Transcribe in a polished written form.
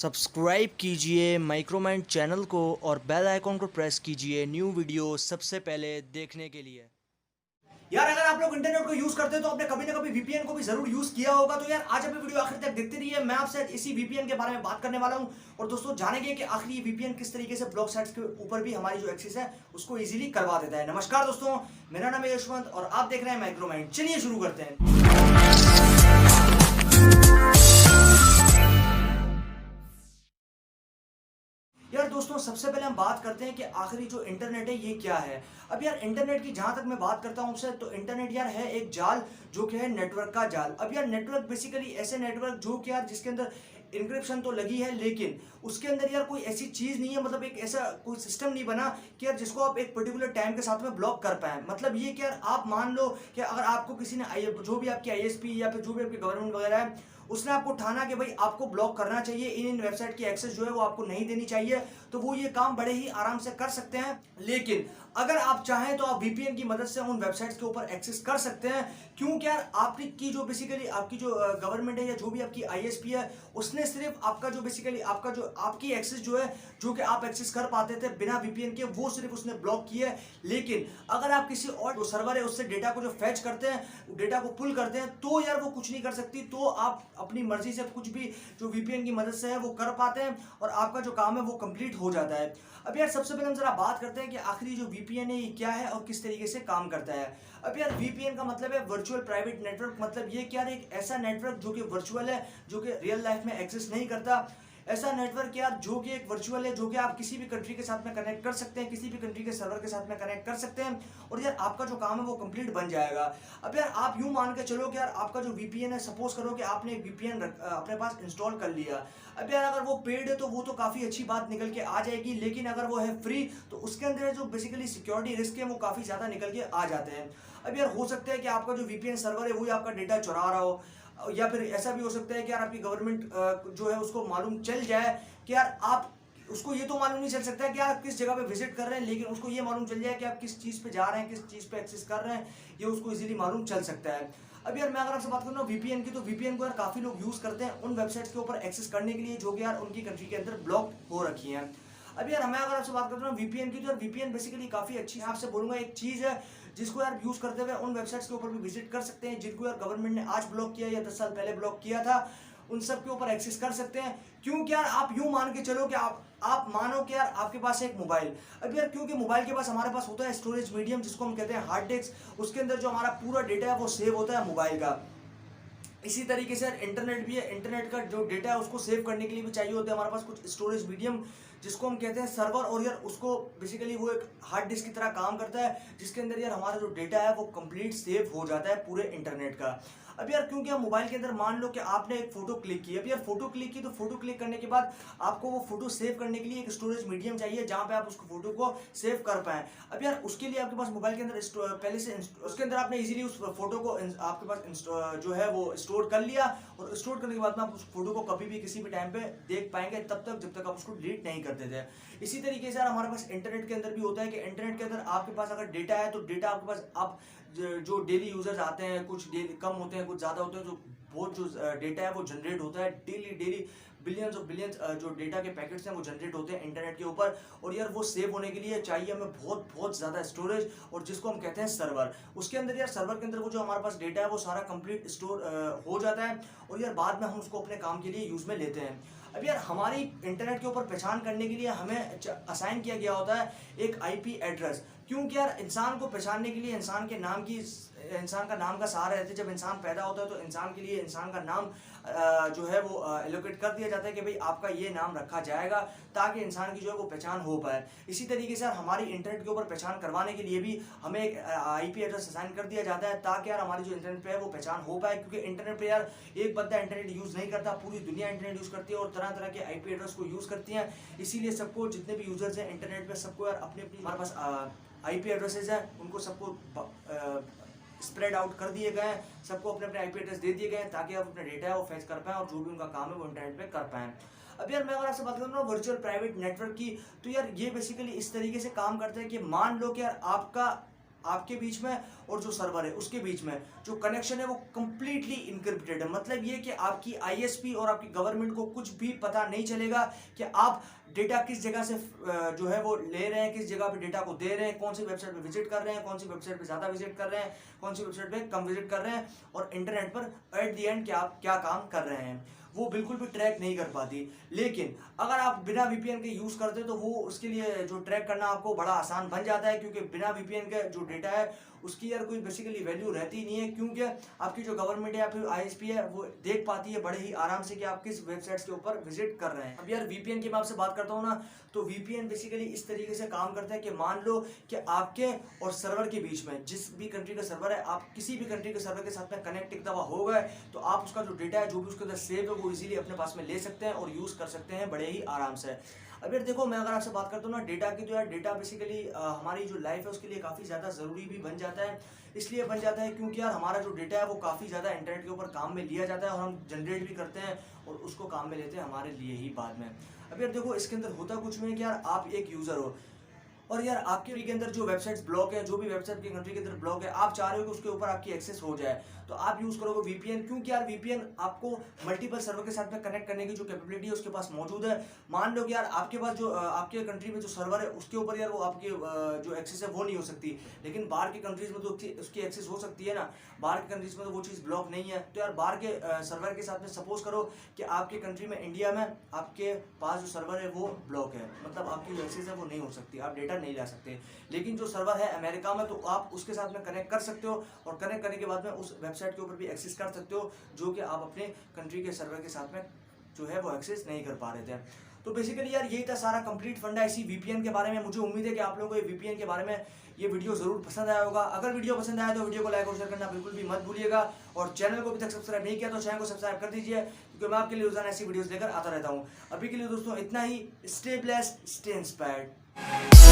Subscribe कीजिए माइक्रोमाइंड channel को और बेल आइकॉन को प्रेस कीजिए न्यू वीडियो सबसे पहले देखने के लिए। यार अगर आप लोग इंटरनेट को यूज करते हो तो आपने कभी ना कभी वीपीएन को भी जरूर यूज किया होगा। तो यार आज अपनी वीडियो आखिर तक देखते रहिए। मैं आपसे इसी वीपीएन के बारे में बात करने वाला हूं और दोस्तों जानेंगे कि आखिर ये वीपीएन किस तरीके से ब्लॉक साइट्स के ऊपर भी हमारी जो एक्सेस है उसको इजीली करवा देता है। नमस्कार दोस्तों, मेरा नाम है यशवंत और आप देख रहे हैं माइक्रोमाइंड। चलिए शुरू करते हैं। यार दोस्तों, सबसे पहले हम बात करते हैं कि आखिरी जो इंटरनेट है ये क्या है। अब यार इंटरनेट की जहां तक मैं बात करता हूं आपसे, तो इंटरनेट यार है एक जाल जो कि है नेटवर्क का जाल। अब यार नेटवर्क बेसिकली ऐसे नेटवर्क जो कि यार जिसके अंदर इंक्रिप्शन तो लगी है लेकिन उसके अंदर यार कोई ऐसी चीज नहीं है, मतलब एक ऐसा कोई सिस्टम नहीं बना कि यार जिसको आप एक पर्टिकुलर टाइम के साथ में ब्लॉक कर पाए। मतलब ये कि यार आप मान लो कि अगर आपको किसी ने जो भी आपकी आईएसपी या फिर जो भी आपकी गवर्नमेंट वगैरह है उसने आपको ठाना कि भाई आपको ब्लॉक करना चाहिए, इन वेबसाइट की एक्सेस जो है वो आपको नहीं देनी चाहिए, तो वो ये काम बड़े ही आराम से कर सकते हैं। लेकिन अगर आप चाहें तो आप वीपीएन की मदद से उन वेबसाइट्स के ऊपर एक्सेस कर सकते हैं। क्योंकि यार आपकी जो बेसिकली आपकी जो गवर्नमेंट है या जो भी आपकी आईएसपी है उसने सिर्फ आपका जो बेसिकली आपका जो आपकी एक्सेस जो है जो कि आप एक्सेस कर पाते थे बिना वीपीएन के, वो सिर्फ उसने ब्लॉक किया है। लेकिन अगर आप किसी और जो सर्वर है उससे डेटा को जो फैच करते हैं, डेटा को पुल करते हैं, तो यार वो कुछ नहीं कर सकती। तो आप अपनी मर्जी से कुछ भी जो वीपीएन की मदद से है वो कर पाते हैं और आपका जो काम है वो कंप्लीट हो जाता है। अब यार सबसे पहले हम जरा बात करते हैं कि आखिरी जो वीपीएन है ये क्या है और किस तरीके से काम करता है। अब यार वीपीएन का मतलब है वर्चुअल प्राइवेट नेटवर्क। मतलब ये क्या है, एक ऐसा नेटवर्क जो कि वर्चुअल है, जो कि रियल लाइफ में एक्सेस नहीं करता। ऐसा नेटवर्क यार जो कि एक वर्चुअल है, जो कि आप किसी भी कंट्री के साथ में कनेक्ट कर सकते हैं, किसी भी कंट्री के सर्वर के साथ में कनेक्ट कर सकते हैं और यार आपका जो काम है वो कंप्लीट बन जाएगा। अब यार आप यूं मान के चलो कि यार आपका जो वीपीएन है, सपोज करो कि आपने एक वीपीएन अपने पास इंस्टॉल कर लिया। अब यार अगर वो पेड है तो वो तो काफी अच्छी बात निकल के आ जाएगी, लेकिन अगर वो है फ्री तो उसके अंदर जो बेसिकली सिक्योरिटी रिस्क है वो काफी ज्यादा निकल के आ जाते हैं। अब यार हो सकता है कि आपका जो वीपीएन सर्वर है वही आपका डेटा चुरा रहा हो, या फिर ऐसा भी हो सकता है कि यार आपकी गवर्नमेंट जो है उसको मालूम चल जाए कि यार आप उसको ये तो मालूम नहीं चल सकता कि आप किस जगह पे विजिट कर रहे हैं, लेकिन उसको ये मालूम चल जाए कि आप किस चीज़ पे जा रहे हैं, किस चीज़ पे एक्सेस कर रहे हैं, ये उसको इजीली मालूम चल सकता है। अब यार मैं अगर आपसे बात करूँ ना वीपीएन की, तो वीपीएन को यार काफ़ी लोग यूज़ करते हैं उन वेबसाइट्स के ऊपर एक्सेस करने के लिए जो कि यार उनकी कंट्री के अंदर ब्लॉक हो रखी हैं। अब यार मैं अगर आपसे बात करता हूँ वीपीएन की, तो यार वीपीएन बेसिकली काफ़ी अच्छी है। आपसे बोलूँगा एक चीज़ है जिसको यार यूज़ करते हुए उन वेबसाइट्स के ऊपर भी विजिट कर सकते हैं जिनको यार गवर्नमेंट ने आज ब्लॉक किया या 10 साल पहले ब्लॉक किया था, उन सब के ऊपर एक्सेस कर सकते हैं। क्योंकि यार आप यूं मान के चलो कि आप मानो कि यार आपके पास एक मोबाइल, अब यार क्योंकि मोबाइल के पास हमारे पास होता है स्टोरेज मीडियम जिसको हम कहते हैं हार्ड डिस्क, उसके अंदर जो हमारा पूरा डेटा है वो सेव होता है मोबाइल का। इसी तरीके से इंटरनेट भी है, इंटरनेट का जो डेटा है उसको सेव करने के लिए भी चाहिए होता है हमारे पास कुछ स्टोरेज मीडियम जिसको हम कहते हैं सर्वर। और यार उसको बेसिकली वो एक हार्ड डिस्क की तरह काम करता है जिसके अंदर यार हमारा जो डेटा है वो कंप्लीट सेव हो जाता है पूरे इंटरनेट का। अब यार क्योंकि हम मोबाइल के अंदर मान लो कि आपने एक फोटो क्लिक की, अब यार फोटो क्लिक की तो फोटो क्लिक करने के बाद आपको वो फोटो सेव करने के लिए एक स्टोरेज मीडियम चाहिए जहां पे आप उसको फोटो को सेव कर पाए। अब यार उसके लिए आपके पास मोबाइल के अंदर पहले से उसके अंदर आपने इजीली उस फोटो को आपके पास जो है वो स्टोर कर लिया और स्टोर करने के बाद में आप उस फोटो को कभी भी किसी भी टाइम पे देख पाएंगे तब तक जब तक आप उसको डिलीट नहीं करते थे। इसी तरीके से यार हमारे पास इंटरनेट के अंदर भी होता है कि इंटरनेट के अंदर आपके पास अगर डेटा है तो डेटा आपके पास आप जो डेली यूजर्स आते हैं, कुछ डेली कम होते हैं कुछ ज़्यादा होते हैं, जो बहुत जो डेटा है वो जनरेट होता है डेली डेली, बिलियंस और बिलियंस जो डेटा के पैकेट्स हैं वो जनरेट होते हैं इंटरनेट के ऊपर। और यार वो सेव होने के लिए चाहिए हमें बहुत बहुत ज़्यादा स्टोरेज और जिसको हम कहते हैं सर्वर। उसके अंदर यार सर्वर के अंदर वो जो हमारे पास डेटा है वो सारा कंप्लीट स्टोर हो जाता है और यार बाद में हम उसको अपने काम के लिए यूज़ में लेते हैं। अब यार हमारी इंटरनेट के ऊपर पहचान करने के लिए हमें असाइन किया गया होता है एक आईपी एड्रेस। क्योंकि यार इंसान को पहचानने के लिए इंसान का नाम का सहारा रहता है। जब इंसान पैदा होता है तो इंसान के लिए इंसान का नाम जो है वो एलोकेट कर दिया जाता है कि भाई आपका ये नाम रखा जाएगा ताकि इंसान की जो है वो पहचान हो पाए। इसी तरीके से यार हमारी इंटरनेट के ऊपर पहचान करवाने के लिए भी हमें एक आईपी एड्रेस असाइन कर दिया जाता है ताकि यार हमारी जो इंटरनेट पे है वो पहचान हो पाए। क्योंकि इंटरनेट पे यार एक बंदा इंटरनेट यूज़ नहीं करता, पूरी दुनिया इंटरनेट यूज़ करती है और तरह तरह के आईपी एड्रेस को यूज़ करती हैं। इसीलिए सबको जितने भी यूजर्स हैं इंटरनेट पे सबको यार अपनी अपनी हमारे पास आईपी एड्रेसेस हैं उनको सबको स्प्रेड आउट कर दिए गए हैं, सबको अपने अपने आईपी एड्रेस दे दिए गए हैं ताकि आप अपना डेटा है वो फेच कर पाएं और जो भी उनका काम है वो इंटरनेट पे कर पाएं। अब यार मैं अगर आपसे बात करूँ ना वर्चुअल प्राइवेट नेटवर्क की, तो यार ये बेसिकली इस तरीके से काम करता है कि मान लो कि यार आपका आपके बीच में और जो सर्वर है उसके बीच में जो कनेक्शन है वो कंप्लीटली इनक्रिप्टेड है। मतलब ये कि आपकी आईएसपी और आपकी गवर्नमेंट को कुछ भी पता नहीं चलेगा कि आप डेटा किस जगह से जो है वो ले रहे हैं, किस जगह पे डेटा को दे रहे हैं, कौन सी वेबसाइट पे विजिट कर रहे हैं, कौन सी वेबसाइट पे ज़्यादा विजिट कर रहे हैं, कौन सी वेबसाइट पे कम विजिट कर रहे हैं, और इंटरनेट पर एट दी एंड क्या काम कर रहे हैं, वो बिल्कुल भी ट्रैक नहीं कर पाती। लेकिन अगर आप बिना वीपीएन के यूज़ करते तो वो उसके लिए जो ट्रैक करना आपको बड़ा आसान बन जाता है, क्योंकि बिना वीपीएन के जो डेटा है उसकी यार कोई बेसिकली वैल्यू रहती नहीं है, क्योंकि आपकी जो गवर्नमेंट है या फिर आईएसपी है वो देख पाती है बड़े ही आराम से कि आप किस वेबसाइट्स के ऊपर विजिट कर रहे हैं। अब यार वीपीएन की मैं आपसे बात करता हूँ ना, तो वीपीएन बेसिकली इस तरीके से काम करता है कि मान लो कि आपके और सर्वर के बीच में, जिस भी कंट्री का सर्वर है, आप किसी भी कंट्री के सर्वर के साथ में कनेक्ट एक दफ़ा हो गए तो आप उसका जो डेटा है जो भी उसके अंदर सेव है वो इजीली अपने पास में ले सकते हैं और यूज़ कर सकते हैं बड़े ही आराम से। अब यार देखो, मैं अगर आपसे बात करता हूँ ना डेटा की, तो यार डेटा बेसिकली हमारी जो लाइफ है उसके लिए काफ़ी ज़्यादा ज़रूरी भी बन जाता है। इसलिए बन जाता है क्योंकि यार हमारा जो डेटा है वो काफ़ी ज़्यादा इंटरनेट के ऊपर काम में लिया जाता है और हम जनरेट भी करते हैं और उसको काम में लेते हैं हमारे लिए ही बाद में। अब यार देखो, इसके अंदर होता कुछ नहीं है कि यार आप एक यूज़र हो और यार आपके के अंदर जो वेबसाइट्स ब्लॉक है, जो भी वेबसाइट की कंट्री के अंदर ब्लॉक है, आप चाह रहे हो कि उसके ऊपर आपकी एक्सेस हो जाए, तो आप यूज़ करोगे वीपीएन। क्योंकि यार वीपीएन आपको मल्टीपल सर्वर के साथ में कनेक्ट करने की जो कैपेबिलिटी है उसके पास मौजूद है। मान लो कि यार आपके पास जो आपके कंट्री में जो सर्वर है उसके ऊपर यार वो आपकी जो एक्सेस है वो नहीं हो सकती, लेकिन बाहर की कंट्रीज़ में तो उसकी एक्सेस हो सकती है ना। बाहर की कंट्रीज़ में तो वो चीज़ ब्लॉक नहीं है। तो यार बाहर के सर्वर के साथ में सपोज करो कि आपके कंट्री में, इंडिया में, आपके पास जो सर्वर है वो ब्लॉक है, मतलब आपकी जो एक्सेस है वो नहीं हो सकती, आप डेटा नहीं ला सकते। लेकिन जो सर्वर है अमेरिका में, तो आप उसके साथ में कनेक्ट कर सकते हो और कनेक्ट करने के बाद में उस वेबसाइट के ऊपर भी एक्सेस कर सकते हो, जो कि आप अपने कंट्री के सर्वर के साथ में जो है वो एक्सेस नहीं कर पा रहे थे। तो बेसिकली यार यही था सारा कंप्लीट फंडा इसी वीपीएन के बारे में। मुझे उम्मीद है कि आप लोगों को ये वीपीएन के बारे में ये वीडियो ज़रूर पसंद आया होगा। अगर वीडियो पसंद आया तो वीडियो को लाइक और शेयर करना बिल्कुल भी मत भूलिएगा, और चैनल को अभी तक सब्सक्राइब नहीं किया तो चैनल को सब्सक्राइब कर दीजिए, क्योंकि मैं आपके लिए रोजाना ऐसी वीडियोस लेकर आता रहता हूँ। अभी के लिए दोस्तों इतना ही। Stay blessed, stay inspired.